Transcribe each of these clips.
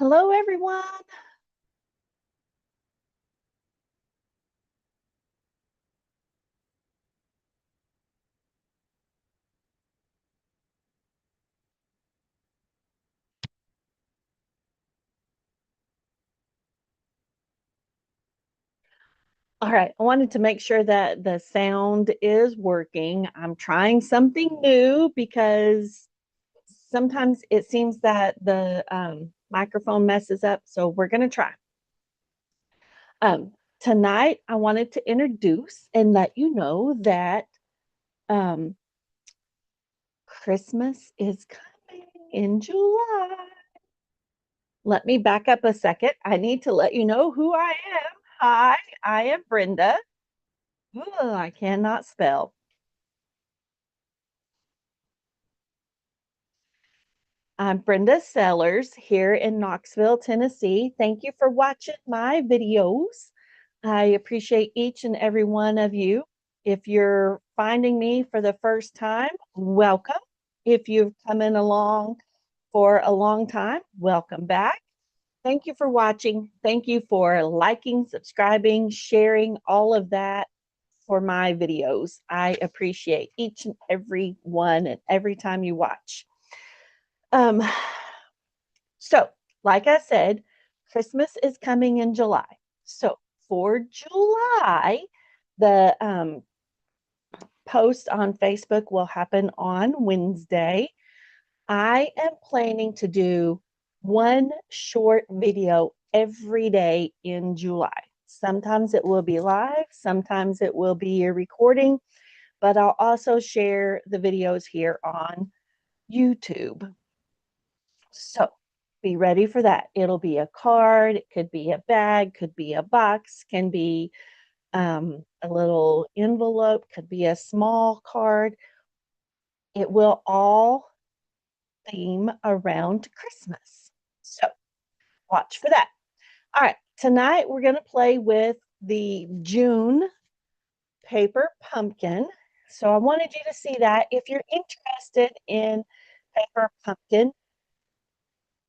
Hello, everyone. All right, I wanted to make sure that the sound is working. I'm trying something new because sometimes it seems that the microphone messes up. So we're going to try. Tonight, I wanted to introduce and let you know that um, Christmas is coming in July. Let me back up a second. I need to let you know who I am. Hi, I am Brenda. Ooh, I cannot spell. I'm Brenda Sellers here in Knoxville, Tennessee. Thank you for watching my videos. I appreciate each and every one of you. If you're finding me for the first time, welcome. If you've come in along for a long time, welcome back. Thank you for watching. Thank you for liking, subscribing, sharing, all of that for my videos. I appreciate each and every one and every time you watch. Um, so, like I said, Christmas is coming in July. So, for July, the post on Facebook will happen on Wednesday. I am planning to do one short video every day in July. Sometimes it will be live, sometimes it will be a recording, but I'll also share the videos here on YouTube. So be ready for that. It'll be a card, it could be a bag, could be a box, can be a little envelope, could be a small card. It will all theme around Christmas. So watch for that. All right, tonight we're going to play with the June paper pumpkin. So I wanted you to see that. If you're interested in paper pumpkin,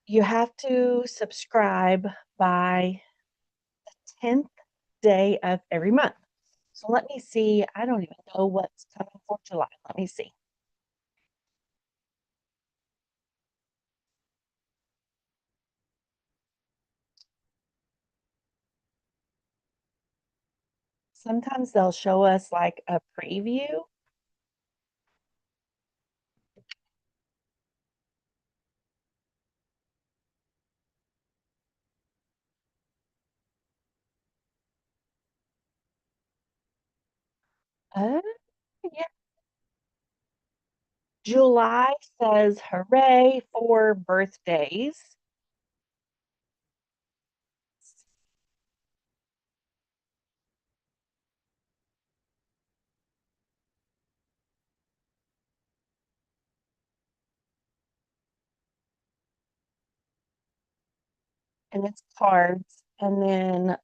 you have to subscribe by the 10th day of every month. So let me see. I don't even know what's coming for July. Let me see. Sometimes they'll show us like a preview. Oh, yeah. July says hooray for birthdays. And it's cards. And then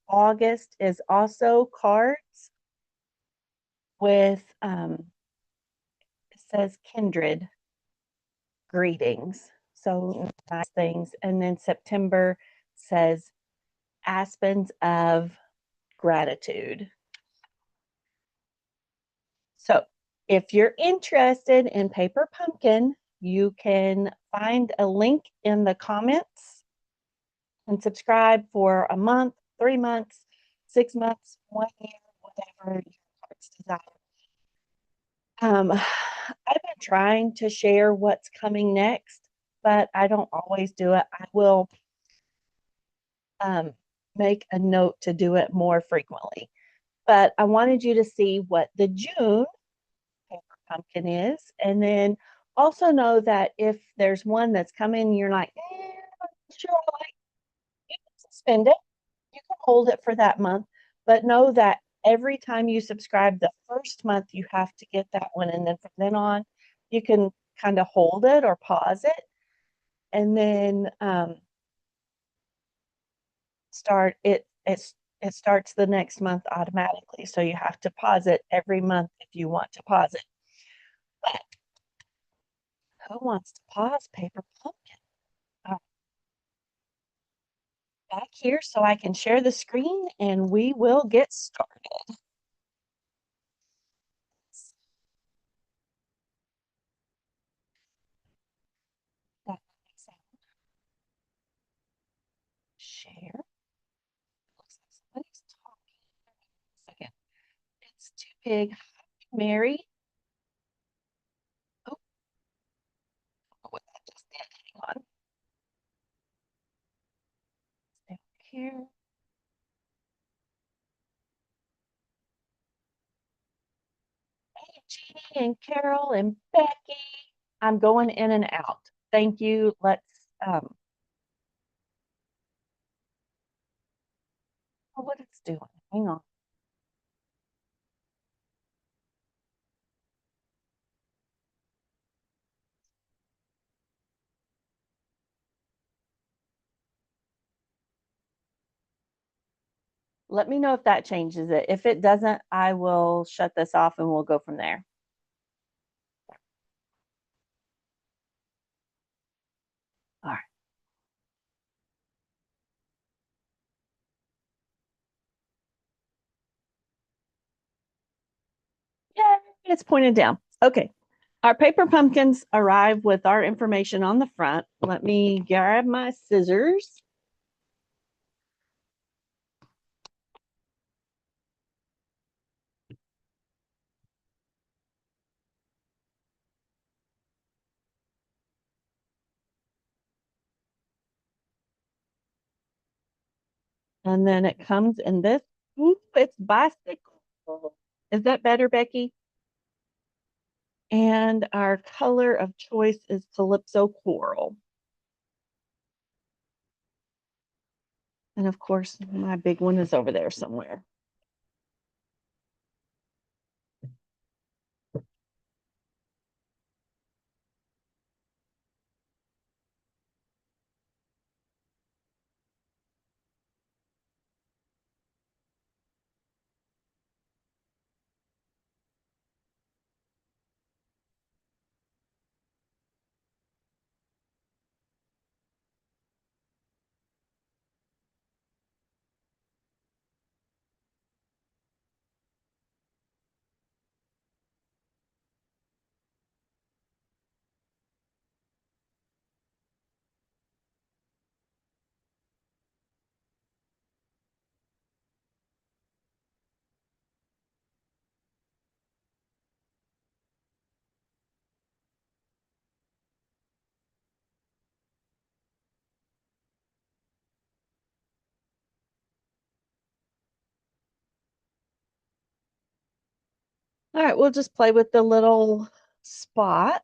August is also cards with, it says kindred greetings. So nice things. And then September says aspens of gratitude. So if you're interested in paper pumpkin, you can find a link in the comments and subscribe for a month, 3 months, 6 months, 1 year, whatever your heart's desire. I've been trying to share what's coming next, but I don't always do it. I will make a note to do it more frequently. But I wanted you to see what the June paper pumpkin is, and then also know that if there's one that's coming, you're like, I'm not sure I like, you can suspend it. You can hold it for that month, but know that every time you subscribe the first month, you have to get that one. And then from then on, you can kind of hold it or pause it and then start it. It starts the next month automatically. So you have to pause it every month if you want to pause it. But who wants to pause paper pumpkin? Oh, here so I can share the screen and we will get started. That sound. Share. Looks like somebody's talking. Second. It's too big. Mary. Oh, what that just did. Hang on. Stay here. Hey, Jeannie and Carol and Becky. I'm going in and out. Thank you. Let's oh, what it's doing. Hang on. Let me know if that changes it. If it doesn't, I will shut this off and we'll go from there. All right. Yay, it's pointed down. Okay. Our paper pumpkins arrive with our information on the front. Let me grab my scissors. And then it comes in this. Ooh, it's bicycle. Is that better, Becky? And our color of choice is Calypso Coral. And of course, my big one is over there somewhere. All right, we'll just play with the little spot.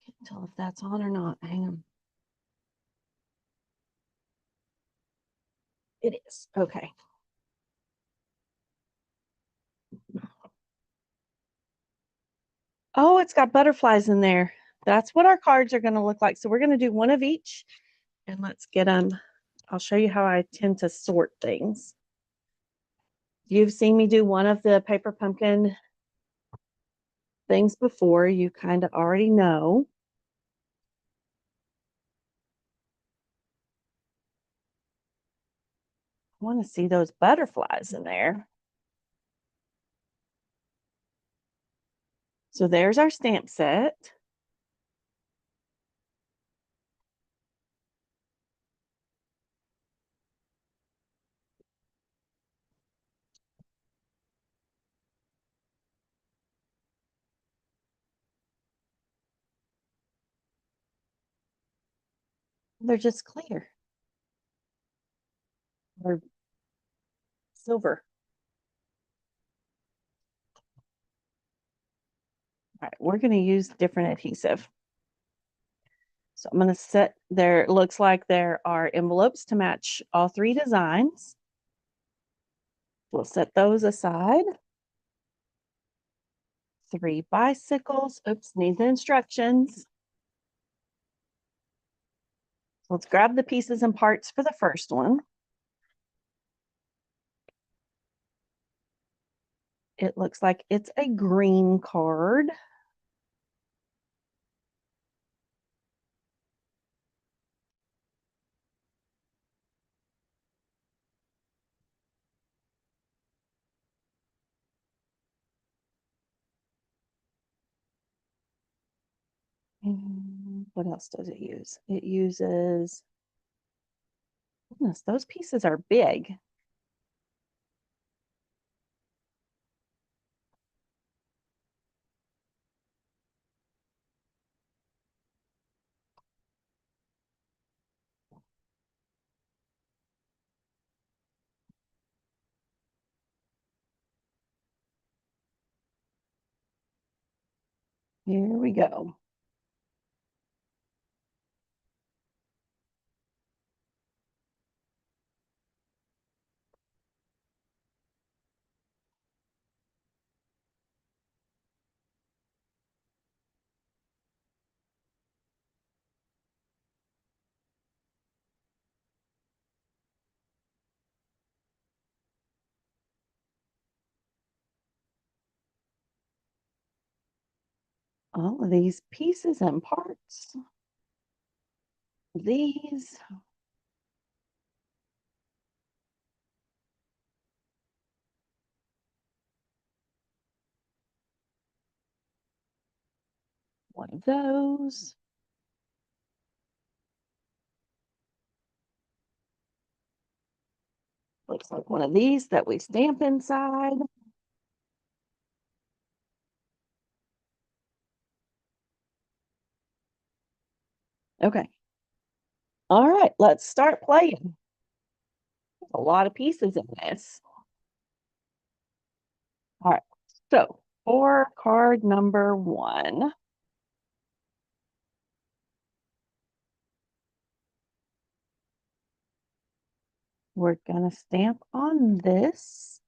Can't tell if that's on or not. Hang on. It is. Okay. Oh, it's got butterflies in there. That's what our cards are going to look like. So we're going to do one of each and let's get them. I'll show you how I tend to sort things. You've seen me do one of the paper pumpkin things before. You kind of already know. I want to see those butterflies in there. So there's our stamp set. They're just clear. They're silver. All right, we're going to use different adhesive. So I'm going to set there. It looks like there are envelopes to match all three designs. We'll set those aside. 3 bicycles. Oops, need the instructions. Let's grab the pieces and parts for the first one. It looks like it's a green card. And what else does it use? It uses, goodness, those pieces are big. Here we go. All of these pieces and parts. These. One of those. Looks like one of these that we stamp inside. Okay. All right, let's start playing. There's a lot of pieces in this. All right, so for card number 1, we're going to stamp on this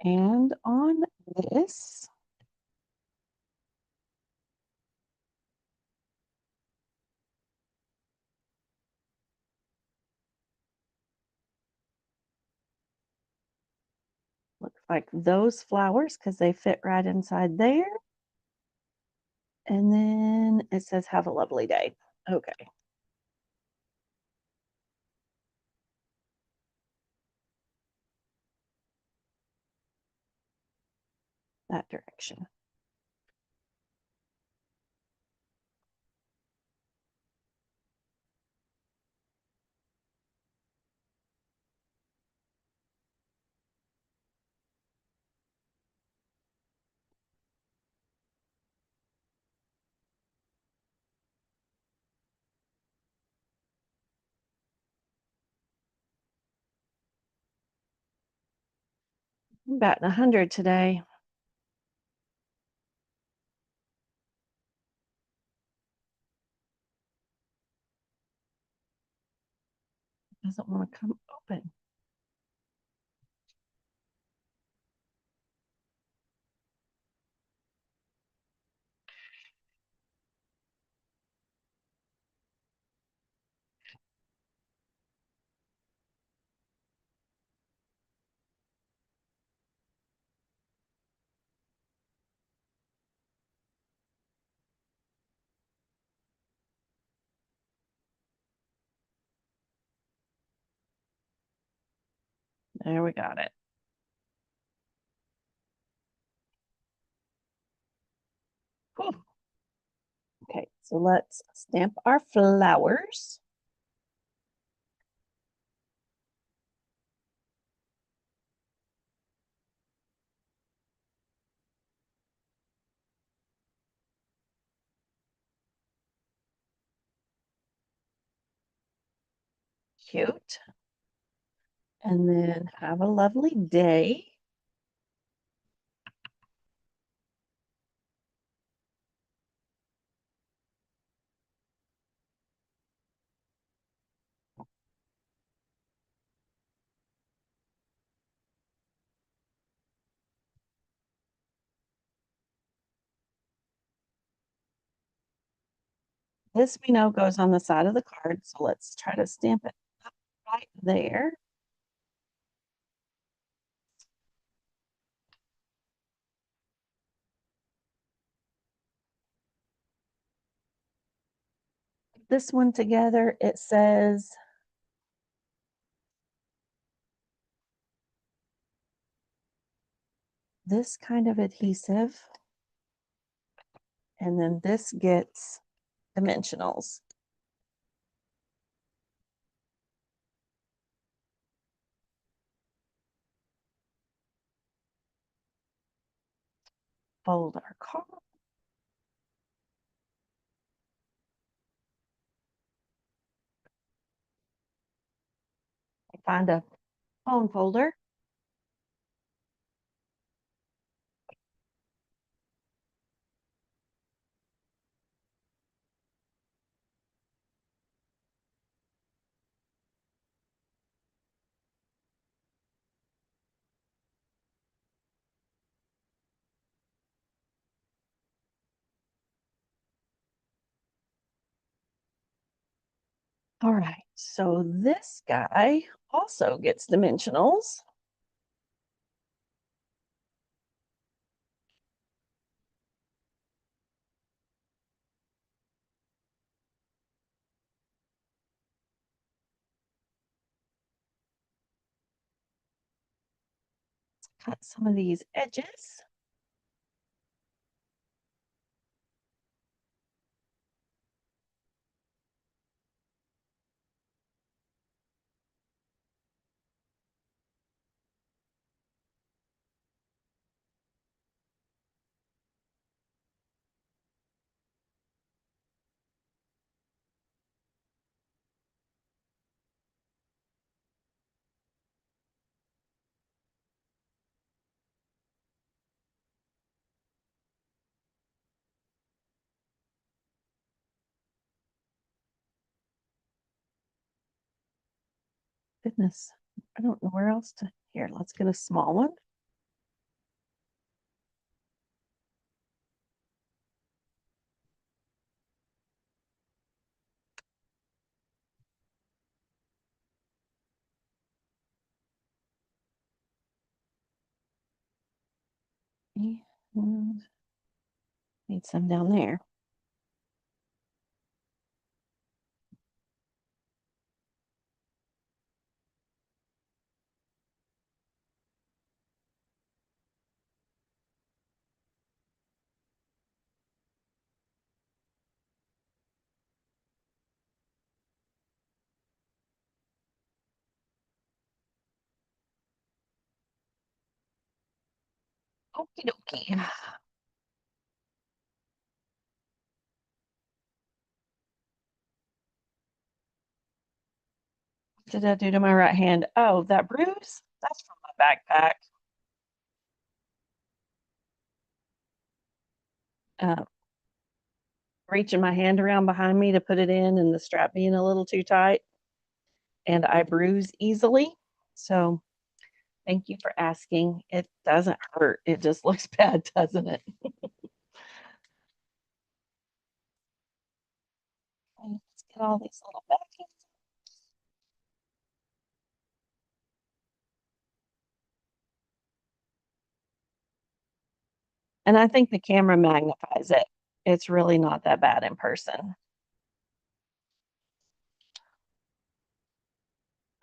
and on this. Looks like those flowers because they fit right inside there. And then it says, have a lovely day. Okay. That direction. I'm batting 100 today. Doesn't want to come open. There we got it. Cool. Okay, so let's stamp our flowers. Cute. And then have a lovely day. This we know goes on the side of the card, so let's try to stamp it right there. this one together, it says this kind of adhesive, and then this gets dimensionals. Fold our card. Find a phone folder. All right, so this guy also gets dimensionals. Cut some of these edges. Goodness, I don't know where else to. Here, let's get a small one. And need some down there. Okie dokie. What did I do to my right hand? Oh, that bruise? That's from my backpack. Uh, Reaching my hand around behind me to put it in, and the strap being a little too tight, and I bruise easily. So thank you for asking. It doesn't hurt. It just looks bad, doesn't it? Let's get all these little backings. And I think the camera magnifies it. It's really not that bad in person. All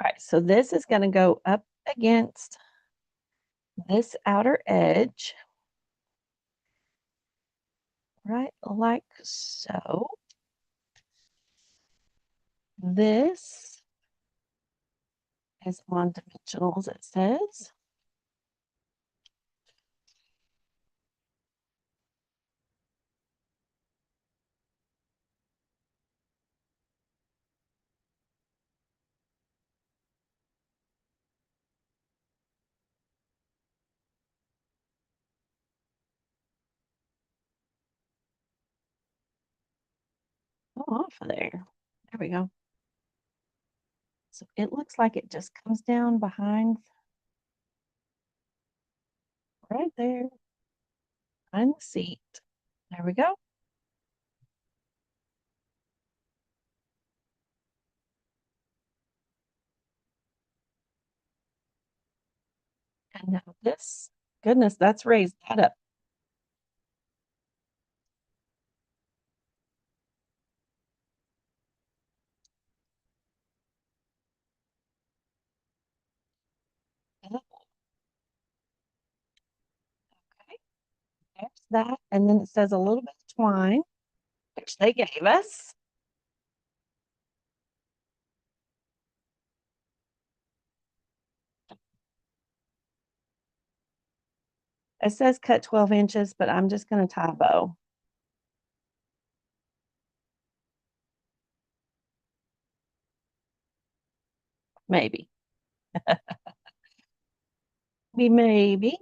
right, so this is going to go up against this outer edge, right like so. This is on dimensionals, it says. Go off of there. There we go. So it looks like it just comes down behind right there, behind the seat. There we go. And now this, goodness, that's raised that up. that. And then it says a little bit of twine, which they gave us. It says cut 12 inches, but I'm just going to tie a bow. Maybe. Maybe.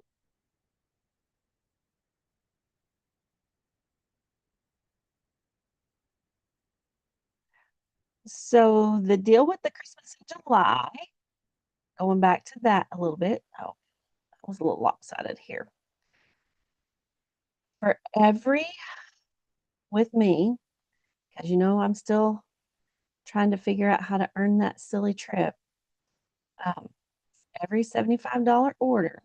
So the deal with the Christmas in July, going back to that a little bit. Oh, that was a little lopsided here. For every, with me, because you know I'm still trying to figure out how to earn that silly trip. Every $75 order,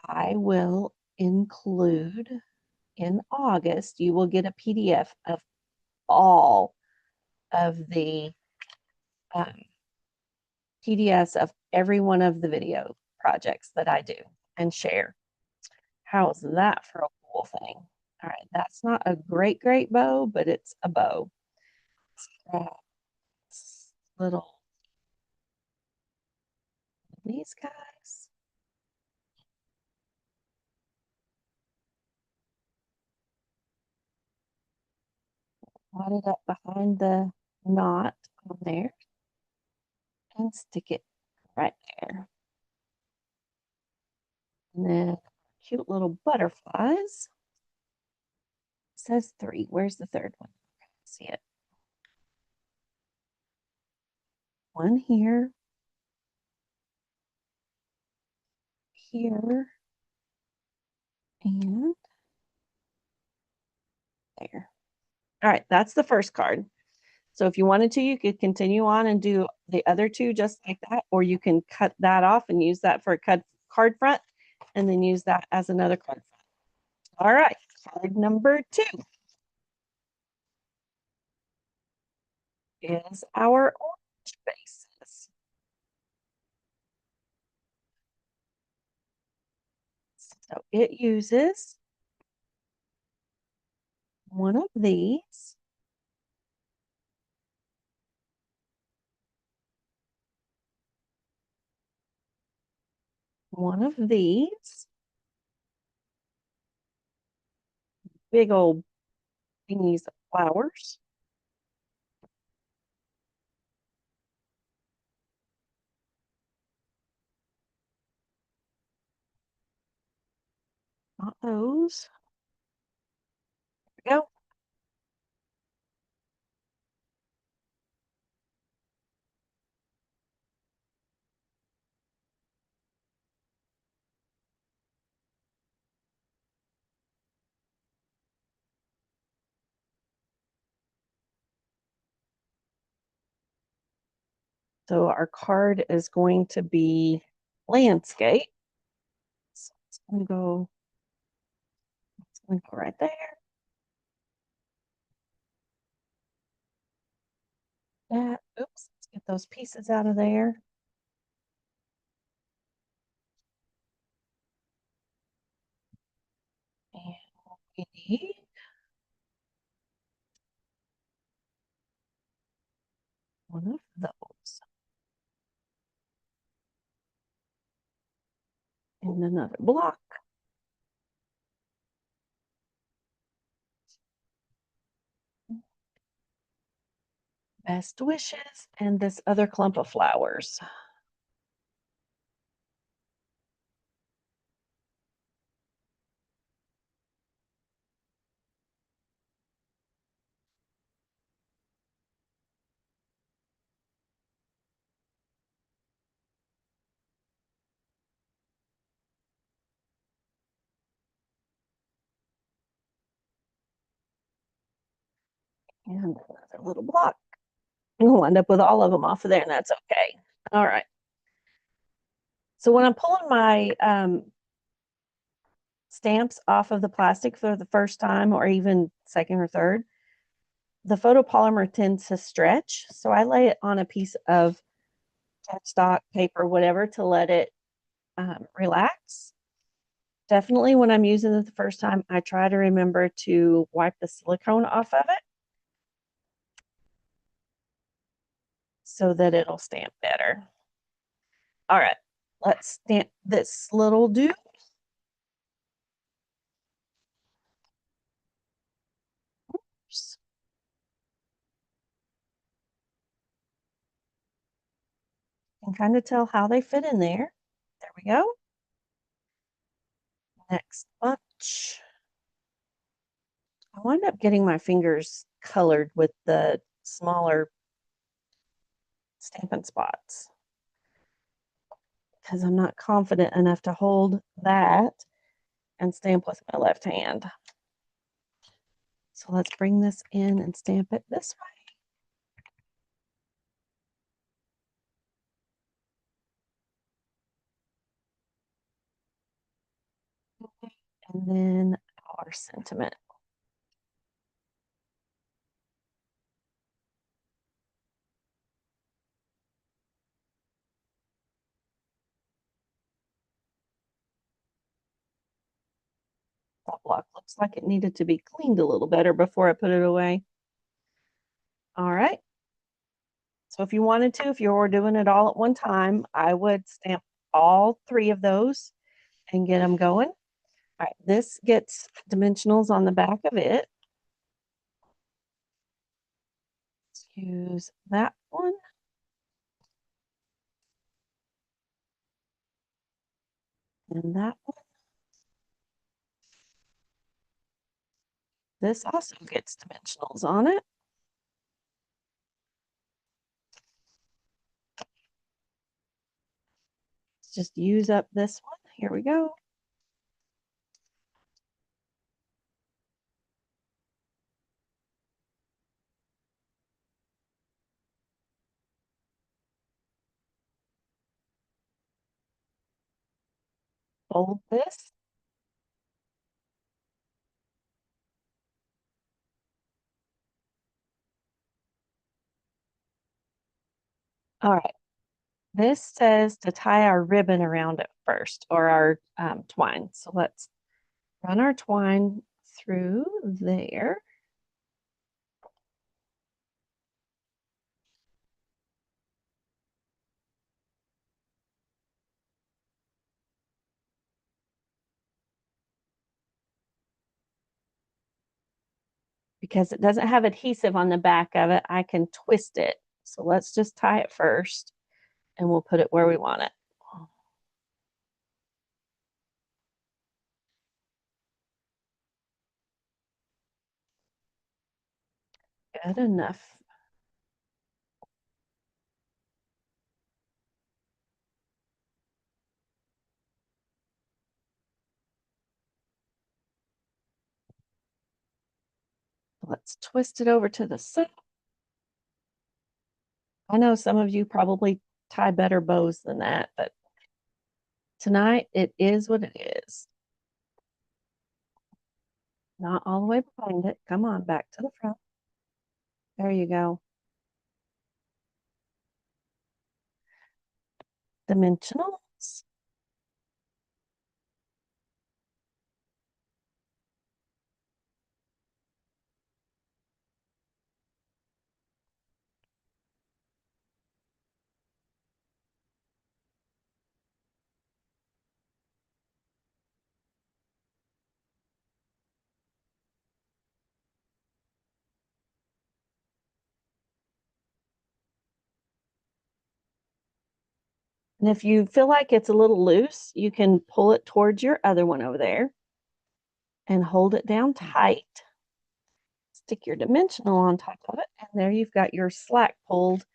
I will include in August, you will get a PDF of all of the PDFs of every one of the video projects that I do and share. How's that for a cool thing? All right, that's not a great bow, but it's a bow. Little these guys. Knot it up behind the knot on there and stick it right there. And then cute little butterflies. It says 3. Where's the third one? See it. One here, here, and there. All right, that's the first card. So if you wanted to, you could continue on and do the other two just like that, or you can cut that off and use that for a card front and then use that as another card front. All right, card number 2 is our orange bases. So it uses one of these, one of these, big old thingies of flowers, not those. There we go. So our card is going to be landscape. So it's going to go right there. That, oops, let's get those pieces out of there. And we need one of those. And another block. Best wishes and this other clump of flowers. And another little block. We'll end up with all of them off of there, and that's okay. All right. So when I'm pulling my stamps off of the plastic for the first time, or even second or third, the photopolymer tends to stretch. So I lay it on a piece of cardstock, paper, whatever, to let it relax. Definitely when I'm using it the first time, I try to remember to wipe the silicone off of it so that it'll stamp better. All right, let's stamp this little dude. Oops. You can kind of tell how they fit in there. There we go. Next bunch. I wind up getting my fingers colored with the smaller Stampin' Spots because I'm not confident enough to hold that and stamp with my left hand. So let's bring this in and stamp it this way. And then our sentiment. That block looks like it needed to be cleaned a little better before I put it away. All right. So if you wanted to, if you were doing it all at one time, I would stamp all 3 of those and get them going. All right, this gets dimensionals on the back of it. Let's use that one. And that one. This also gets dimensionals on it. Let's just use up this one. Here we go. Fold this. All right. This says to tie our ribbon around it first, or our twine. So let's run our twine through there. Because it doesn't have adhesive on the back of it, I can twist it. So let's just tie it first and we'll put it where we want it. Good enough. Let's twist it over to the side. I know some of you probably tie better bows than that, but tonight it is what it is. Not all the way behind it. Come on, back to the front. There you go. Dimensionals. And if you feel like it's a little loose, you can pull it towards your other one over there and hold it down tight. Stick your dimensional on top of it, and there you've got your slack pulled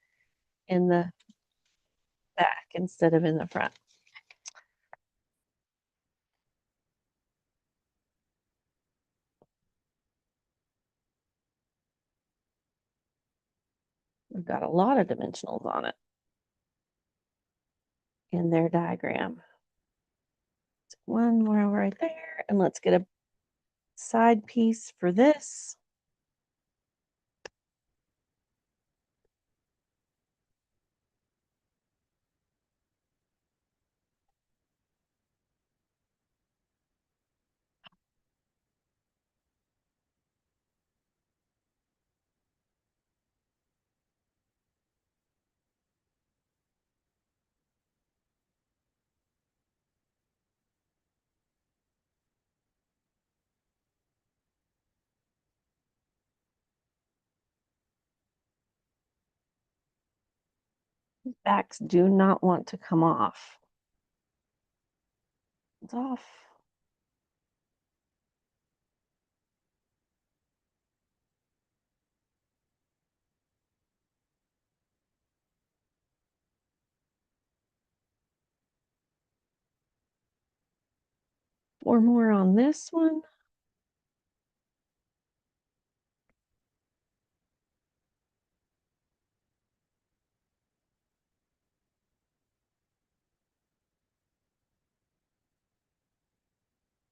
in the back instead of in the front. We've got a lot of dimensionals on it in their diagram. One more right there, and let's get a side piece for this. Backs do not want to come off. It's off. Four more on this one.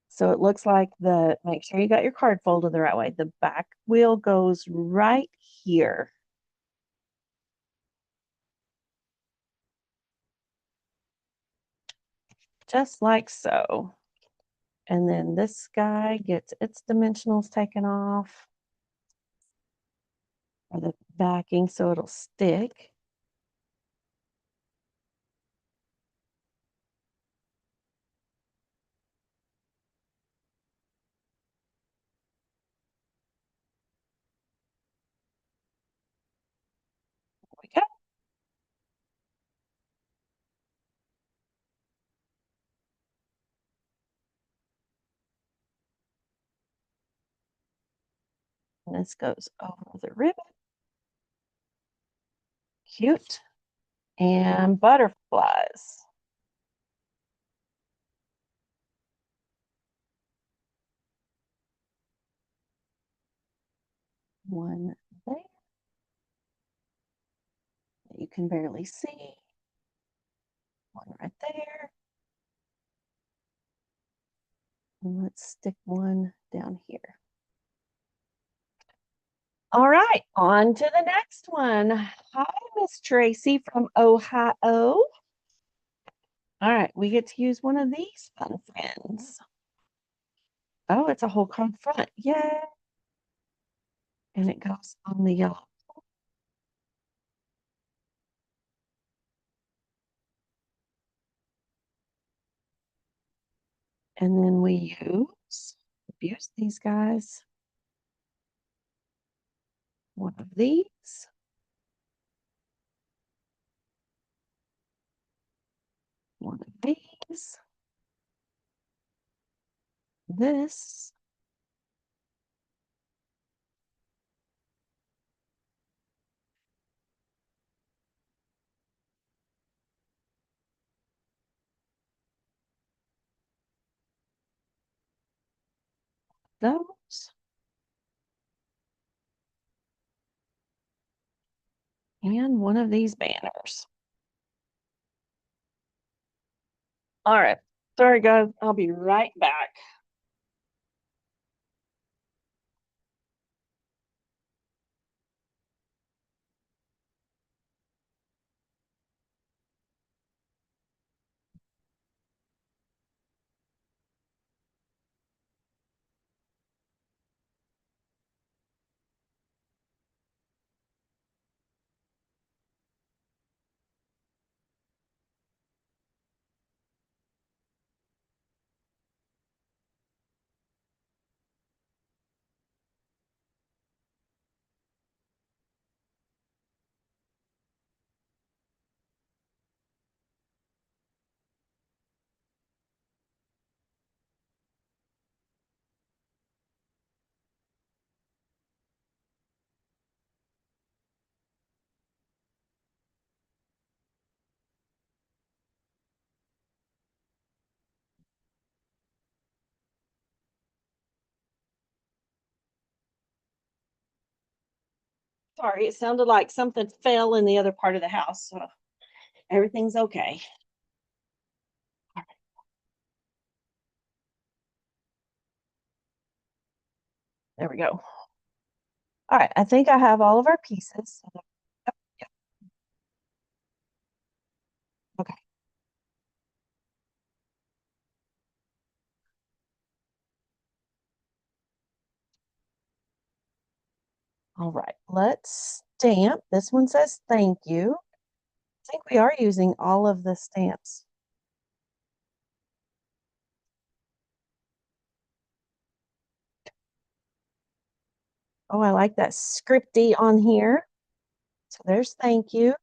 So it looks like make sure you got your card folded the right way. The back wheel goes right here. Just like so. And then this guy gets its dimensionals taken off, or the backing, so it'll stick. There we go. And this goes over the ribbon. Cute. And butterflies. One there that you can barely see. One right there. And let's stick one down here. All right, on to the next one. Hi, Miss Tracy from Ohio. All right, we get to use one of these fun friends. Oh, it's a whole card front. Yay. And it goes on the yellow. And then we use these guys. One of these. One of these. This. Those. And one of these banners. All right. Sorry, guys. I'll be right back. Sorry, it sounded like something fell in the other part of the house. So everything's okay. There we go. All right, I think I have all of our pieces. Yep, yep. Okay. All right, let's stamp. This one says thank you. I think we are using all of the stamps. Oh, I like that scripty on here. So there's thank you.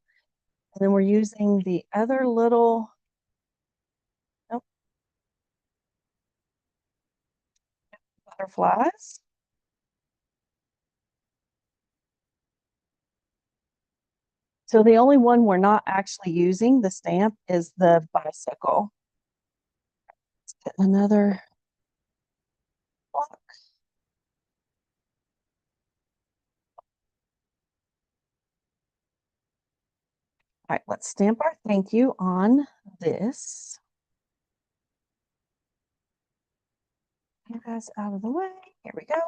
And then we're using the other little, nope, butterflies. So the only one we're not actually using the stamp is the bicycle. Let's get another block. All right, let's stamp our thank you on this. You guys out of the way. Here we go.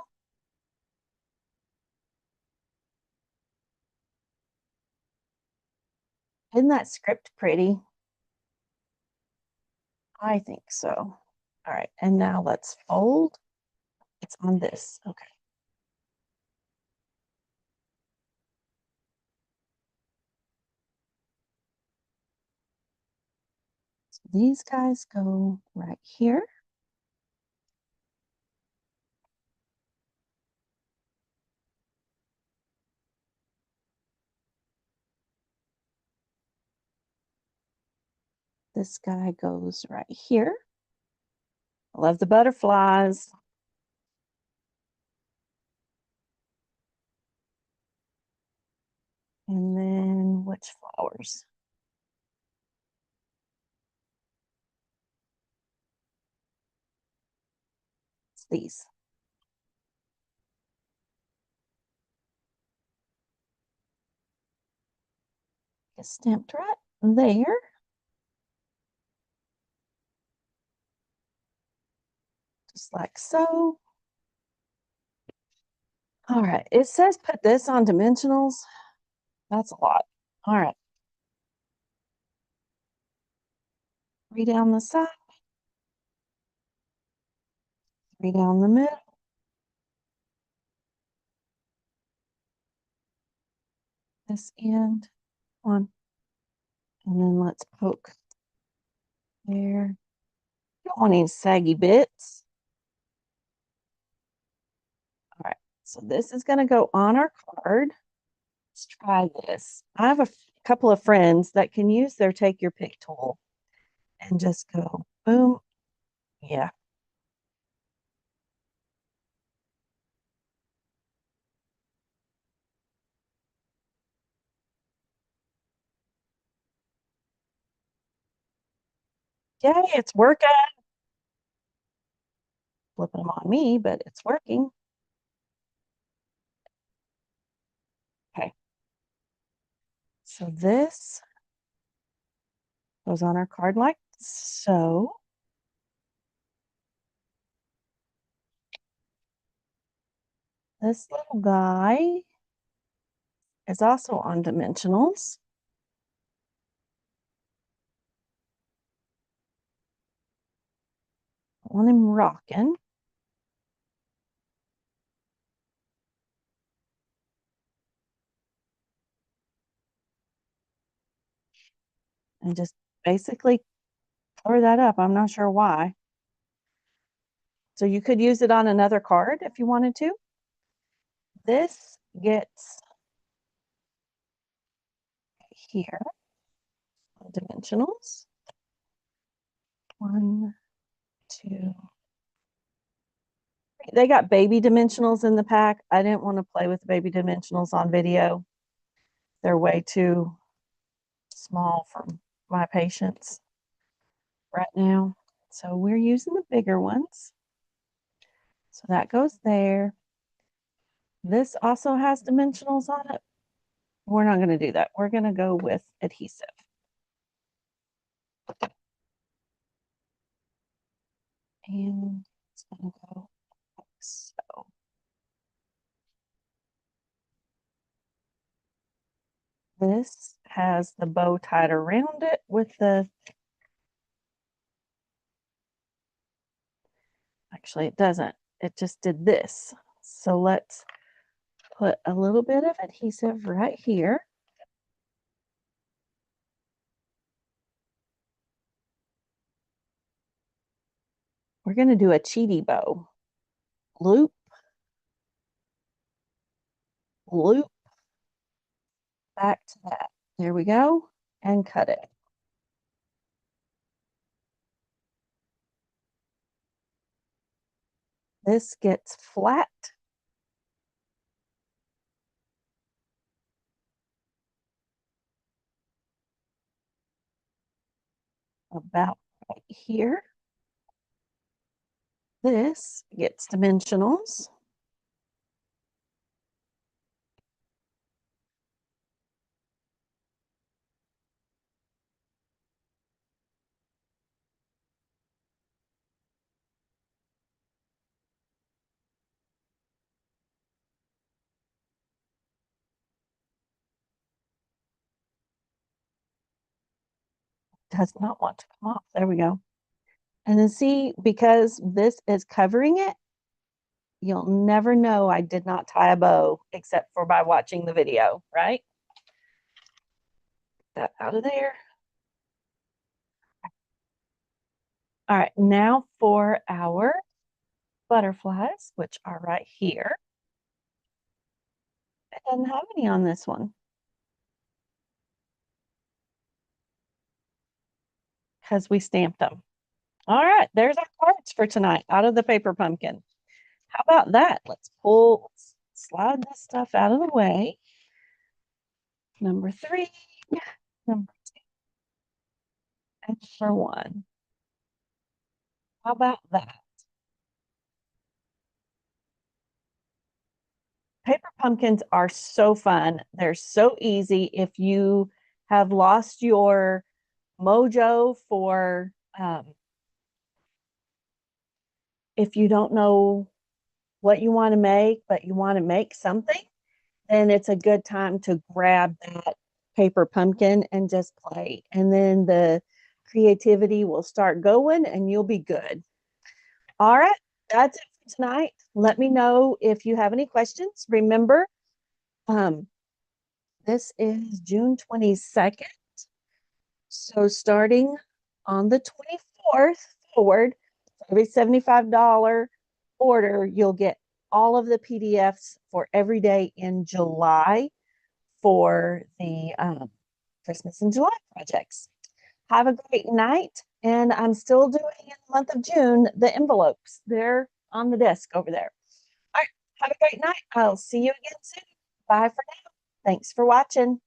Isn't that script pretty? I think so. All right, and now let's fold. It's on this. Okay. So these guys go right here. This guy goes right here. I love the butterflies. And then which flowers? It's these. It's stamped right there. Just like so. All right, it says put this on dimensionals. That's a lot. All right. 3 down the side, 3 down the middle. This end, one. And then let's poke there. You don't want any saggy bits. All right, so this is going to go on our card. Let's try this. I have a couple of friends that can use their take your pick tool and just go boom. Yeah. Yay, it's working. Flipping them on me, but it's working. Okay. So this goes on our card like so. This little guy is also on dimensionals. I want him rocking. And just basically cover that up. I'm not sure why. So you could use it on another card if you wanted to. This gets here on dimensionals. 1, 2. They got baby dimensionals in the pack. I didn't want to play with baby dimensionals on video. They're way too small for my patience right now. So we're using the bigger ones. So that goes there. This also has dimensionals on it. We're not going to do that. We're going to go with adhesive. And it's going to go like so. This has the bow tied around it with the, actually it doesn't. It just did this. So let's put a little bit of adhesive right here. We're going to do a cheaty bow. Loop, loop, back to that. There we go. and cut it. This gets flat. About right here. This gets dimensionals. Does not want to come off. There we go. And then see, because this is covering it, you'll never know I did not tie a bow except for by watching the video, right? Get that out of there. All right, now for our butterflies, which are right here. It doesn't have any on this one because we stamped them. All right, there's our cards for tonight out of the paper pumpkin. How about that? Let's slide this stuff out of the way. Number 3, number 2, and number 1. How about that? Paper pumpkins are so fun. They're so easy. If you have lost your mojo for, if you don't know what you want to make, but you want to make something, then it's a good time to grab that paper pumpkin and just play. And then the creativity will start going and you'll be good. All right, that's it for tonight. Let me know if you have any questions. Remember, this is June 22nd. So starting on the 24th forward, for every $75 order, you'll get all of the PDFs for every day in July for the Christmas in July projects. Have a great night. And I'm still doing in the month of June the envelopes. They're on the desk over there. All right. Have a great night. I'll see you again soon. Bye for now. Thanks for watching.